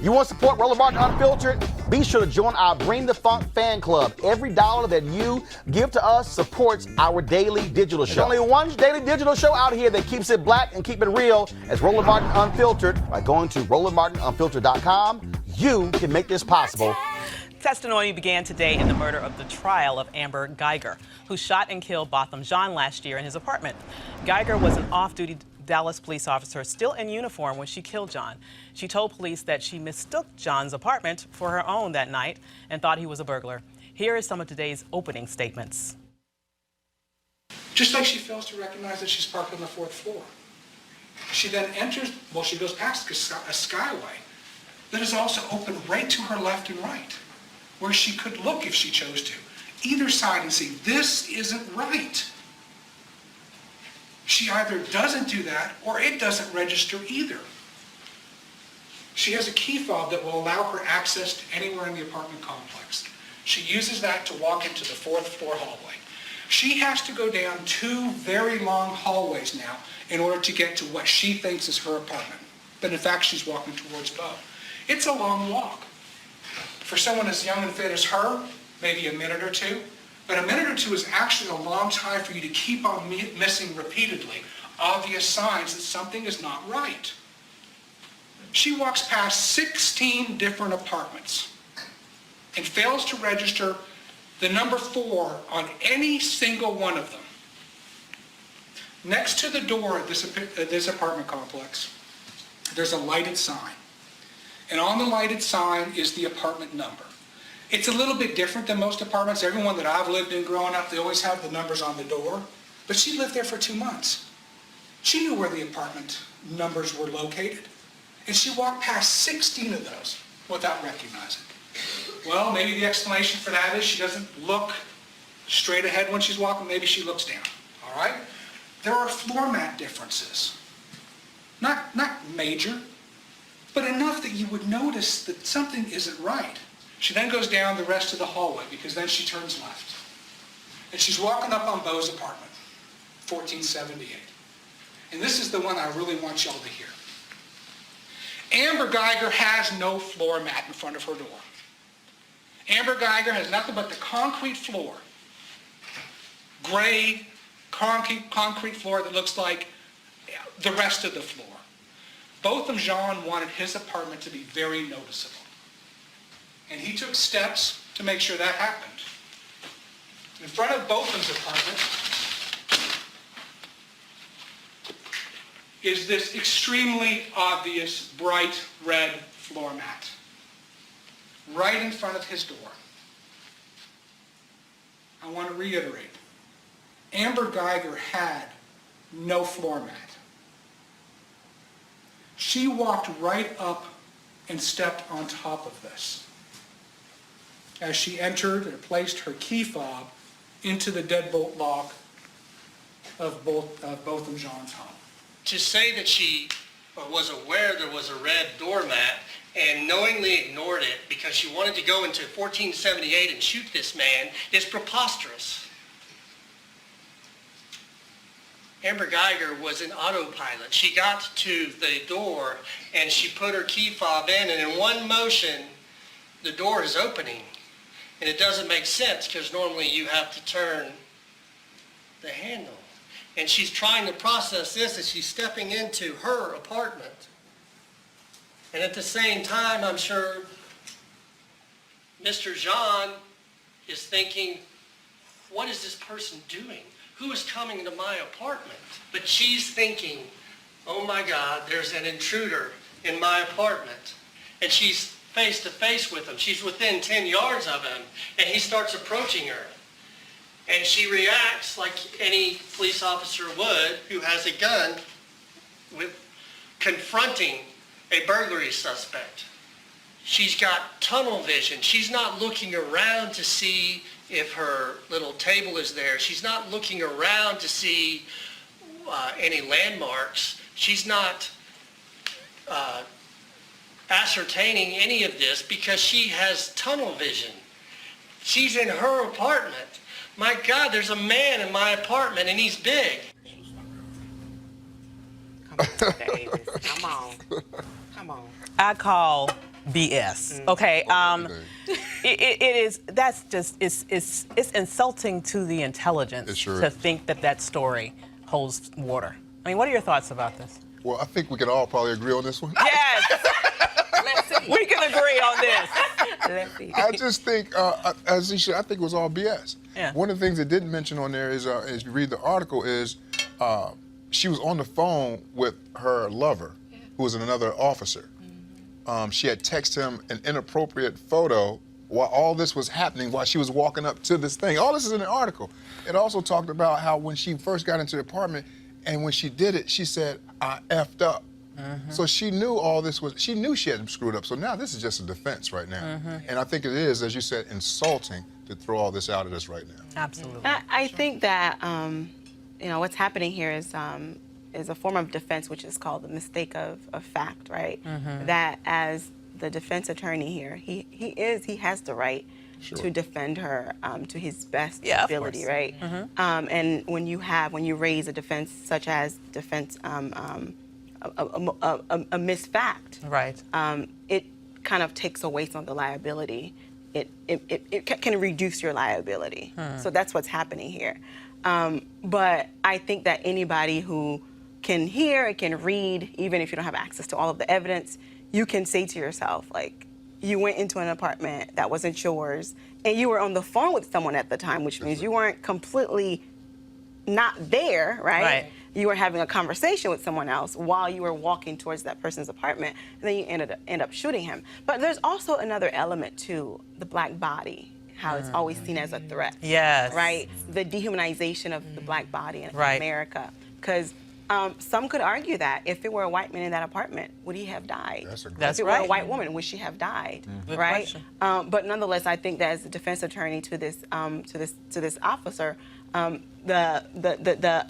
You want to support Roland Martin Unfiltered? Be sure to join our Bring the Funk fan club. Every dollar that you give to us supports our daily digital show. There's only one daily digital show out here that keeps it black and keep it real as Roland Martin Unfiltered. By going to RolandMartinUnfiltered.com, you can make this possible. Testimony began today in the murder of the trial of Amber Guyger, who shot and killed Botham Jean last year in his apartment. Guyger was an off-duty Dallas police officer still in uniform when she killed John. She told police that she mistook John's apartment for her own that night and thought he was a burglar. Here is some of today's opening statements. Just like she fails to recognize that she's parked on the 4th floor. She then enters, well, she goes past a skyway that is also open right to her left and right, where she could look if she chose to, either side, and see, this isn't right. She either doesn't do that or it doesn't register either. She has a key fob that will allow her access to anywhere in the apartment complex. She uses that to walk into the 4th floor hallway. She has to go down 2 very long hallways now in order to get to what she thinks is her apartment. But in fact, she's walking towards Bo. It's a long walk. For someone as young and fit as her, maybe a minute or 2. But a minute or 2 is actually a long time for you to keep on missing repeatedly obvious signs that something is not right. She walks past 16 different apartments and fails to register the number 4 on any single one of them. Next to the door of this apartment complex, there's a lighted sign. And on the lighted sign is the apartment number. It's a little bit different than most apartments. Everyone that I've lived in growing up, they always have the numbers on the door. But she lived there for 2 months. She knew where the apartment numbers were located. And she walked past 16 of those without recognizing. Well, maybe the explanation for that is she doesn't look straight ahead when she's walking. Maybe she looks down. All right? There are floor mat differences. Not major, but enough that you would notice that something isn't right. She then goes down the rest of the hallway because then she turns left. And she's walking up on Bo's apartment, 1478. And this is the one I really want y'all to hear. Amber Guyger has no floor mat in front of her door. Amber Guyger has nothing but the concrete floor. Gray, concrete floor that looks like the rest of the floor. Botham Jean wanted his apartment to be very noticeable. And he took steps to make sure that happened. In front of Botham's apartment is this extremely obvious bright red floor mat. Right in front of his door. I want to reiterate. Amber Guyger had no floor mat. She walked right up and stepped on top of this as she entered and placed her key fob into the deadbolt lock of Botham Jean's home. To say that she was aware there was a red doormat and knowingly ignored it because she wanted to go into 1478 and shoot this man is preposterous. Amber Guyger was an autopilot. She got to the door and she put her key fob in, and in one motion the door is opening. And it doesn't make sense because normally you have to turn the handle. And she's trying to process this as she's stepping into her apartment. And at the same time, I'm sure Mr. Jean is thinking, what is this person doing? Who is coming into my apartment? But she's thinking, oh my God, there's an intruder in my apartment. And she's face to face with him. She's within 10 yards of him, and he starts approaching her. And she reacts like any police officer would who has a gun with confronting a burglary suspect. She's got tunnel vision. She's not looking around to see if her little table is there. She's not looking around to see any landmarks. She's not ascertaining any of this because she has tunnel vision. She's in her apartment. My God, there's a man in my apartment and he's big. Come on, Davis. Come on. Come on. I call BS. Okay. It's insulting to the intelligence to think that that story holds water. I mean, what are your thoughts about this? Well, I think we can all probably agree on this one. Yes. Let's see. We can agree on this. Let's see. I just think, as he said, I think it was all BS. Yeah. One of the things they didn't mention on there is, as you read the article, is she was on the phone with her lover, who was another officer. She had texted him an inappropriate photo while all this was happening, while she was walking up to this thing. All this is in the article. It also talked about how when she first got into the apartment, and when she did it, she said, I effed up. So she knew all this was, she knew she had screwed up. So now this is just a defense right now. And I think it is, as you said, insulting to throw all this out at us right now. Absolutely. I think that you know, what's happening here is a form of defense which is called the mistake of fact, right? That as the defense attorney here, he has the right to defend her to his best ability, right? And when you raise a defense such as defense a misfact, Right. it kind of takes away some of the liability. It can reduce your liability. So that's what's happening here. But I think that anybody who can hear, can read, even if you don't have access to all of the evidence, you can say to yourself, like, you went into an apartment that wasn't yours, and you were on the phone with someone at the time, which means you weren't completely not there, right? You were having a conversation with someone else while you were walking towards that person's apartment, and then you end up shooting him. But there's also another element to the black body, how it's always seen as a threat. Yes. Right? The dehumanization of the black body in America. Because some could argue that if it were a white man in that apartment, would he have died? That's a great That's If it right. were a white woman, would she have died? Good Right? question. But nonetheless, I think that as a defense attorney to this officer, the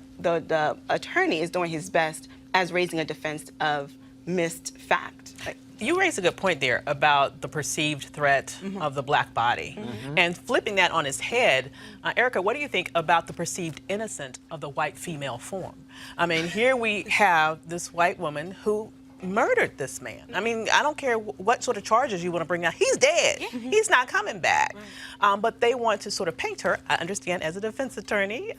attorney is doing his best as raising a defense of missed fact. You raised a good point there about the perceived threat of the black body. And flipping that on its head, Erica, what do you think about the perceived innocence of the white female form? I mean, here we have this white woman who murdered this man. I mean, I don't care what sort of charges you want to bring out. He's dead. He's not coming back. But they want to sort of paint her, I understand, as a defense attorney,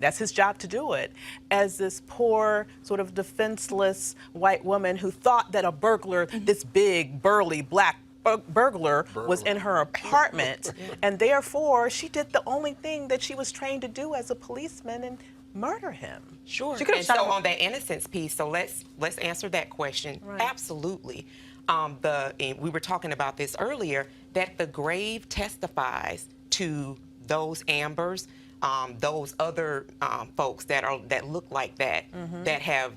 that's his job to do it, as this poor, sort of defenseless white woman who thought that a burglar, this big, burly, black burglar was in her apartment, and therefore she did the only thing that she was trained to do as a policeman and murder him. Sure. She could've And shot so him. on that innocence piece, so let's answer that question. Right. Absolutely. And we were talking about this earlier, that the grave testifies to those Ambers, those other folks that look like that, that have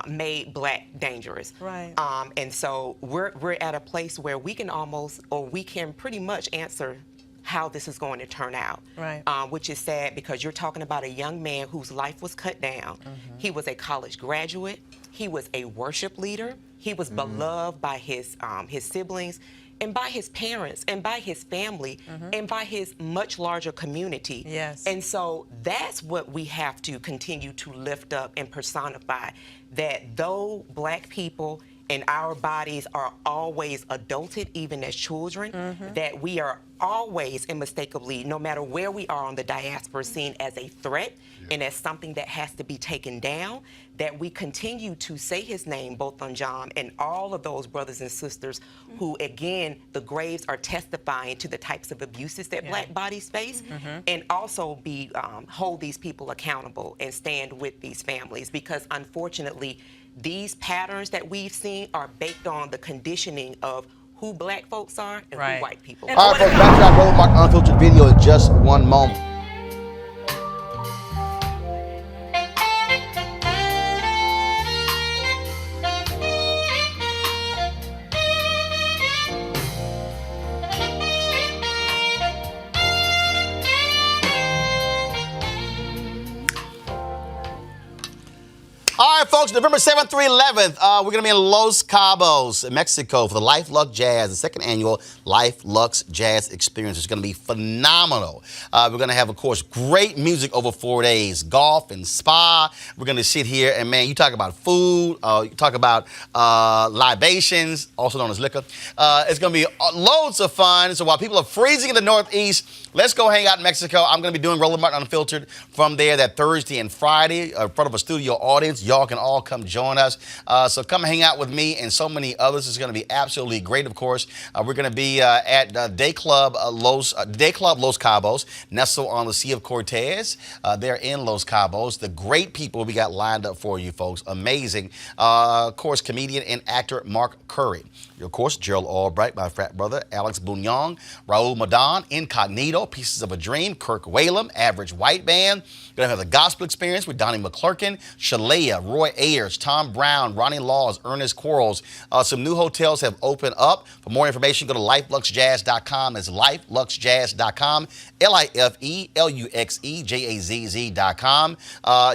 made black dangerous. Right. And so we're at a place where we can almost, or we can pretty much answer how this is going to turn out. Right. Which is sad because you're talking about a young man whose life was cut down. He was a college graduate. He was a worship leader. He was beloved by his siblings and by his parents and by his family and by his much larger community. Yes. And so that's what we have to continue to lift up and personify, that though black people and our bodies are always adulted, even as children, that we are always unmistakably, no matter where we are on the diaspora, seen as a threat and as something that has to be taken down, that we continue to say his name, Botham Jean, and all of those brothers and sisters who, again, the graves are testifying to the types of abuses that black bodies face, and also hold these people accountable and stand with these families, because unfortunately, these patterns that we've seen are baked on the conditioning of who black folks are and Right. who white people All right, folks, back to our Roland Mark Unfiltered video in just one moment. All right, folks. folks, November 7th through 11th, we're going to be in Los Cabos, Mexico for the Life Luxe Jazz, the second annual Life Luxe Jazz experience. It's going to be phenomenal. We're going to have, of course, great music over 4 days, golf and spa. We're going to sit here and, man, you talk about food, you talk about libations, also known as liquor. It's going to be loads of fun. So while people are freezing in the Northeast, let's go hang out in Mexico. I'm going to be doing Roland Martin Unfiltered from there that Thursday and Friday in front of a studio audience. Y'all can all come join us. So come hang out with me and so many others. It's going to be absolutely great, of course. We're going to be at Day Club Los Cabos, nestled on the Sea of Cortez. They're in Los Cabos. The great people we got lined up for you, folks. Amazing. Of course, comedian and actor Mark Curry. Of course, Gerald Albright, my frat brother, Alex Bouillon, Raul Madan, Incognito, Pieces of a Dream, Kirk Whalum, Average White Band. Going to have the gospel experience with Donnie McClurkin, Shalea, Roy Ayers, Tom Brown, Ronnie Laws, Ernest Quarles. Some new hotels have opened up. For more information, go to lifeluxejazz.com. That's lifeluxejazz.com, lifeluxejazz.com.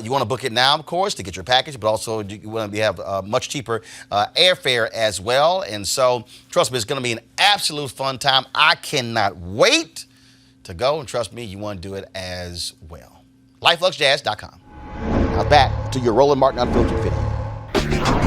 You want to book it now, of course, to get your package, but also you want to have much cheaper airfare as well. And so, trust me, it's going to be an absolute fun time. I cannot wait to go, and trust me, you want to do it as well. lifeluxejazz.com. Now back to your Roland Martin Unfiltered video.